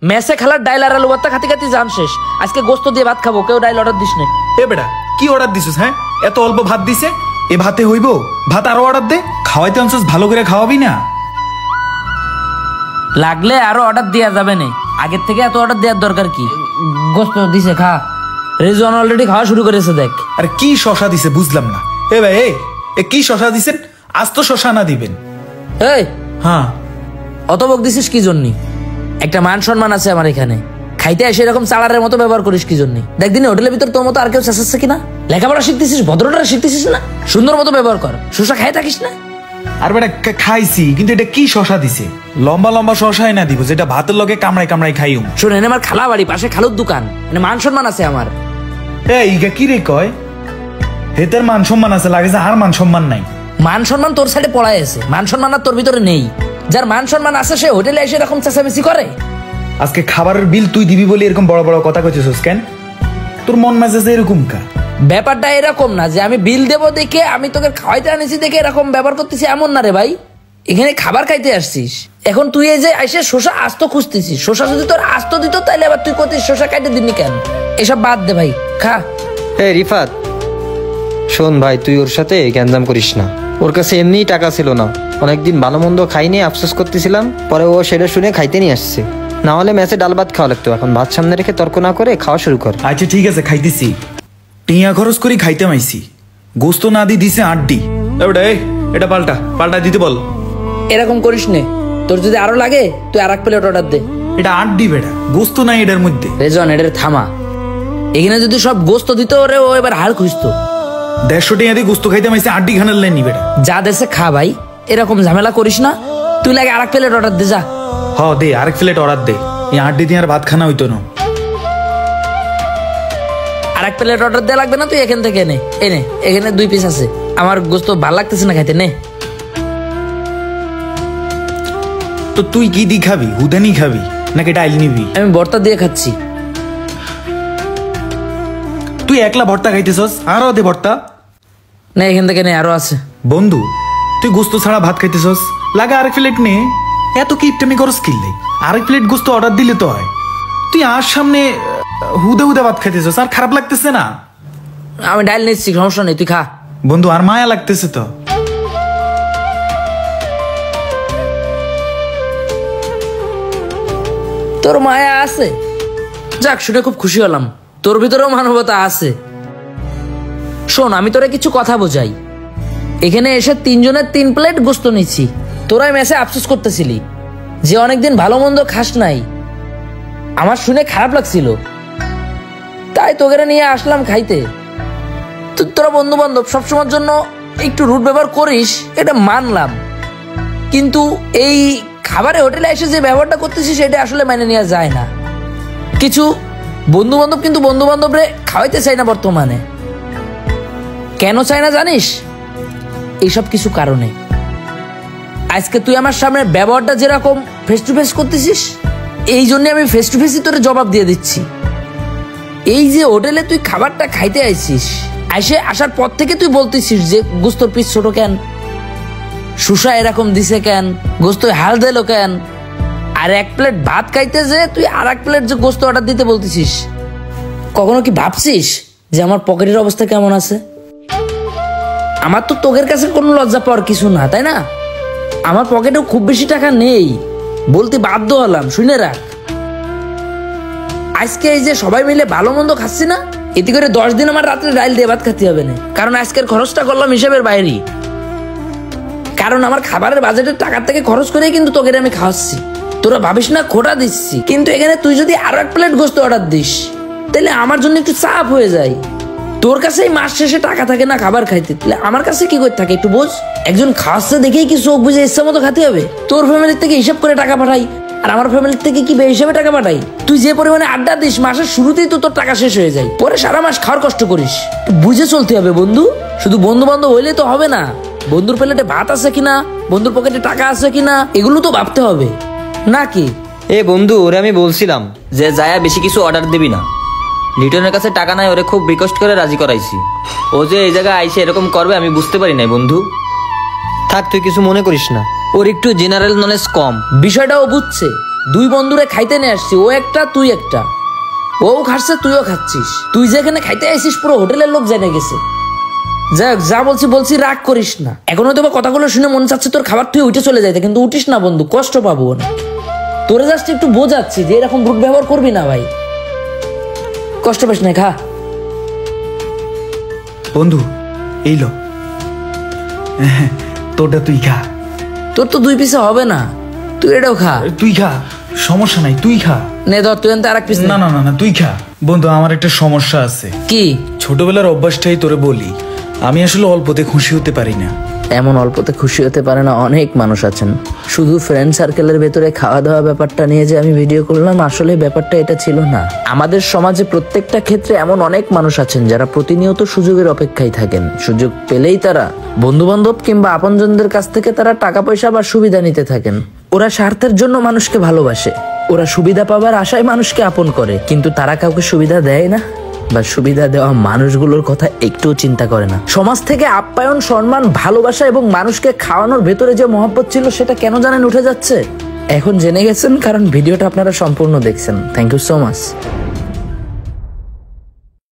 মেসে খেলার ডাইল আর আলু ভর্তা খাতে খাতে জাম শেষ। আজকে গোস্ত দিয়ে ভাত খাবো, কেউ ডাইল অর্ডার দিস না। এ বেটা কি অর্ডার দিছিস? হ্যাঁ এত অল্প ভাত দিছে, এ ভাতে হইব? ভাত আরো অর্ডার দে, খাওয়াইতে আনছিস ভালো করে খাওয়াবি না? লাগলে আরো অর্ডার দেওয়া যাবে না, আগের থেকে এত অর্ডার দেওয়ার দরকার কি? গোস্ত দিছে, খা। রেজওয়ান অলরেডি খাওয়া শুরু করেছে, দেখ। আরে কি শশা দিছে বুঝলাম না। এ ভাই এ কি শশা দিছেন? আজ তো শশা না দিবেন। এই হ্যাঁ অত বক দিছিস কি জন্য? একটা মান সম্মান আছে আমার এখানে, খাইতে এসে এরকম চালারের মতো ব্যবহার করিস কি জন্য? দেখ দিনে হোটেলের ভিতর তোর মতো আর কেউ চেঁচাচ্ছে কিনা? লেখাপড়া শিখতেছিস, ভদ্রটা শিখতেছিস না? সুন্দর মতো ব্যবহার কর, শশা খাই থাকিস না। আর বেটা খাইছি, কিন্তু এটা কি শশা দিছে? লম্বা লম্বা শশাই না দিব যেটা ভাতের লগে কামড়াই কামড়াই খাইম। শোন, এনে আমার খালা বাড়ি, পাশে খালুর দোকান, এনে মান সম্মান আছে আমার। ইগা কি রে কয়? হেতের মান সম্মান আছে, লাগে আর মান সম্মান নাই। মান সম্মান তোর সাইডে পড়াই আছে, মান সম্মান আর তোর ভিতরে নেই। যার মান সম্মান আছে সে হোটেলে এসে এরকম চেঁচামেচি করে। আজকে খাবারের বিল তুই দিবি বলে এরকম বড় বড় কথা কইছিস কেন? তোর মন মেজাজ এরকম কা? ব্যাপারটা এরকম না যে আমি বিল দেবো দেখে আমি তোকে খাওয়াইতে আনিছি দেখে এরকম ব্যবহার করতেছি, এমন না রে ভাই। এখানে খাবার খাইতে আসছিস, এখন তুই এই যে এসে শশা আস্ত খুঁজতেছিস। শশা যদি তোর আস্ত দিত তাহলে আবার তুই করতিস শশা কাইতে দিননি কেন? এসব বাদ দে ভাই, খা। রিফাত শোন ভাই, তুই ওর সাথে গ্যাঞ্জাম করিস না। ওর কাছে এমনিই টাকা ছিল না, অনেকদিন ভালো মন্দ খাইনি, আফসোস করতেছিলাম, পরে ও সেটা শুনে খাইতে নিয়ে আসছে। না হলে ম্যাচে ডাল ভাত খাওয়া লাগতো, এখন ভাত সামনে রেখে তর্ক না করে খাওয়া শুরু কর। আচ্ছা ঠিক আছে, খাইতেছি। টিয়া খরচ করি খাইতে মাইছি, গোস্ত না দি দিছে আড্ডি। এটা পাল্টা পাল্টা দিতে বল। এরকম করিস নে, তোর যদি আরো লাগে তুই আর এক প্লেট অর্ডার দে। এটা আড্ডি বেটা, গোস্ত নাই এটার মধ্যে। রেজন এটার থামা, এখানে যদি সব গোস্ত দিত ওরে ও এবার হাড় খুঁজতো। 150 টাকা দিয়ে গোস্ত খাইতে মাইছে, আড্ডি খানার লেনি বেটা। যা দেশে খা ভাই, এরকম ঝামেলা করিস না। তুই লাগে আর এক প্লেট অর্ডার দে, যা। দে আরেক প্লেট অর্ডার দে, এই আড্ডি দিয়ে আর ভাত খানা হইতো না। আর এক প্লেট অর্ডার দেওয়া লাগবে না, তুই এখান থেকে এনে এখানে 2 পিস আছে। আমার গোস্ত ভালো লাগতেছে না খাইতে, নে। তো তুই কি দি খাবি? হুদানি খাবি নাকি ডাইল নিবি? আমি ভর্তা দিয়ে খাচ্ছি। তুই একলা ভর্তা খাইতেছস, আরো দে ভর্তা। না এখান থেকে নে, আরো আছে। বন্ধু তুই গোস্ত ছাড়া ভাত খাইতেছস, লাগে আরেক প্লেট নে। এত কি ইপটামি করস কিনলে? আরেক প্লেট গোস্ত অর্ডার দিলে তো হয়। তুই আর সামনে হুদে হুদে ভাত খাইতেছস, আর খারাপ লাগতেছে না? আমি ডাইল নিচ্ছি, সমস্যা নেই, তুই খা। বন্ধু আর মায়া লাগতেছে তো। তোর মায়া আছে, যাক শুনে খুব খুশি হলাম। তোর ভিতরেও মানবতা আছে। শোন, আমি তোরে কিছু কথা বোঝাই। এখানে এসে 3 জনের 3 প্লেট গোস্ত নিচ্ছি। তোরাই মেসে আফসোস করতেছিলি যে অনেকদিন ভালো মন্দ খাস নাই, আমার শুনে খারাপ লাগছিল, তাই তোকে নিয়ে আসলাম খাইতে। তোরা বন্ধু বান্ধব সবসময়ের জন্য একটু রুট ব্যবহার করিস, এটা মানলাম, কিন্তু এই খাবারে হোটেলে এসে যে ব্যবহারটা করতেছিস সেটা আসলে মেনে নেওয়া যায় না। কিছু বন্ধু বান্ধব কিন্তু বন্ধু বান্ধবরে খাওয়াইতে চাই না বর্তমানে। কেন চাই না জানিস? এইসব কিছু কারণে। আজকে তুই আমার সামনে ব্যবহারটা যেরকম ফেস টু ফেস করতেছিস, এই জন্য আমি ফেস টু ফেসই তোরে জবাব দিয়ে দিচ্ছি। এই যে হোটেলে তুই খাবারটা খাইতে আইছিস, আসার পর থেকে তুই বলতেছিস যে গোস্তর পিস ছোট কেন, শসা এরকম দিছে কেন, গোস্ত হাল দিল কেন, আর এক প্লেট ভাত খাইতে যে তুই আর এক প্লেট যে গোস্ত অর্ডার দিতে বলতেছিস। কখনো কি ভাবছিস যে আমার পকেটের অবস্থা কেমন আছে? আমার তো তোদের কাছে কোনো লজ্জা পাওয়ার কিছু না, তাই না? আমার পকেটেও খুব বেশি টাকা নেই, বলতে বাধ্য হলাম, শুনে রাখ। আজকে এই যে সবাই মিলে ভালো মন্দ খাচ্ছি না, এতে করে 10 দিন আমার রাত্রে ডাইল দিয়ে ভাত খেতে হবে না, কারণ আজকের খরচটা করলাম হিসাবের বাইরে। কারণ আমার খাবারের বাজেটের টাকার থেকে খরচ করেই কিন্তু তোকে আমি খাওয়াচ্ছি। তোরা ভাবিস না খোটা দিচ্ছি, কিন্তু এখানে তুই যদি আরো এক প্লেট গোস্ত অর্ডার দিস তাহলে আমার জন্য একটু চাপ হয়ে যায়। তোর কাছে মাস শেষে টাকা থাকে না খাবার খাইতে, তাহলে আমার কাছে কি করে থাকে একটু বোঝ। একজন খাওয়াচ্ছে দেখেই কি চোখ বুঝে ইচ্ছা মতো খেতে হবে? তোর ফ্যামিলির থেকে হিসাব করে টাকা পাঠাই, আর আমার ফ্যামিলির থেকে কি বে হিসাবে টাকা পাঠাই? তুই যে পরিমাণে আড্ডা দিস, মাসের শুরুতেই তো তোর টাকা শেষ হয়ে যায়, পরে সারা মাস খাওয়ার কষ্ট করিস। বুঝে চলতে হবে বন্ধু, শুধু বন্ধু বান্ধব হইলে তো হবে না। বন্ধুর প্লেটে ভাত আছে কিনা, বন্ধুর পকেটে টাকা আছে কিনা, এগুলো তো ভাবতে হবে নাকি? বন্ধু, ওরে আমি বলছিলাম যে যায়া বেশি কিছু অর্ডার দিবি না। লিটনের কাছে টাকা নাই, ওরে খুব রিকোয়েস্ট করে রাজি করাইছি। ও যে এই জায়গায় আইসে এরকম করবে আমি বুঝতে পারি নাই বন্ধু। থাক, তুই কিছু মনে করিস না, ওর একটু জেনারেল নলেজ কম। বিষয়টাও বুঝছে, দুই বন্ধুরে খাইতে নিয়ে আসছি, ও একটা তুই একটা। ও খাচ্ছে তুইও খাচ্ছিস, তুই যেখানে খাইতে আসিস পুরো হোটেলের লোক জেনে গেছে। যাক, যা বলছি রাগ করিস না। এখন হয়তো বা কথাগুলো শুনে মনে চাচ্ছে তোর খাবার তুই উঠে চলে যাইতে, কিন্তু উঠিস না বন্ধু, কষ্ট পাবো না। তোরে জাস্ট একটু বোঝাচ্ছি যে এরকম রূপ ব্যবহার করবি না ভাই, কষ্ট পাস না, খা। বন্ধু এই লো, তোরটা তুই খা। তোর তো দুই পিসে হবে না, তুই এটাও খা। তুই খা, সমস্যা নাই, তুই খা। নে ধর, তুই আর এক পিস না না না না, তুই খা। বন্ধু আমার একটা সমস্যা আছে। কি? ছোটবেলার অভ্যাসটাই তোরে বলি, আমি আসলে অল্পতে খুশি হতে পারি না। এমন অল্পতে খুশি হতে পারে না অনেক মানুষ আছেন। শুধু ফ্রেন্ড সার্কেলের ভেতরে খাওয়া দাওয়া ব্যাপারটা নিয়ে যে আমি ভিডিও করলাম, আসলে ব্যাপারটা এটা ছিল না। আমাদের সমাজে প্রত্যেকটা ক্ষেত্রে এমন অনেক মানুষ আছেন যারা প্রতিনিয়ত সুযোগের অপেক্ষায় থাকেন। সুযোগ পেলেই তারা বন্ধু বান্ধব কিংবা আপনজনদের কাছ থেকে তারা টাকা পয়সা বা সুবিধা নিতে থাকেন। ওরা স্বার্থের জন্য মানুষকে ভালোবাসে, ওরা সুবিধা পাবার আশায় মানুষকে আপন করে, কিন্তু তারা কাউকে সুবিধা দেয় না বা সুবিধা দেওয়া মানুষগুলোর কথা একটুও চিন্তা করে না। সমাজ থেকে আপ্যায়ন, সম্মান, ভালোবাসা এবং মানুষকে খাওয়ানোর ভেতরে যে মহব্বত ছিল সেটা কেন জানেন উঠে যাচ্ছে? এখন জেনে গেছেন, কারণ ভিডিওটা আপনারা সম্পূর্ণ দেখছেন। Thank you so much.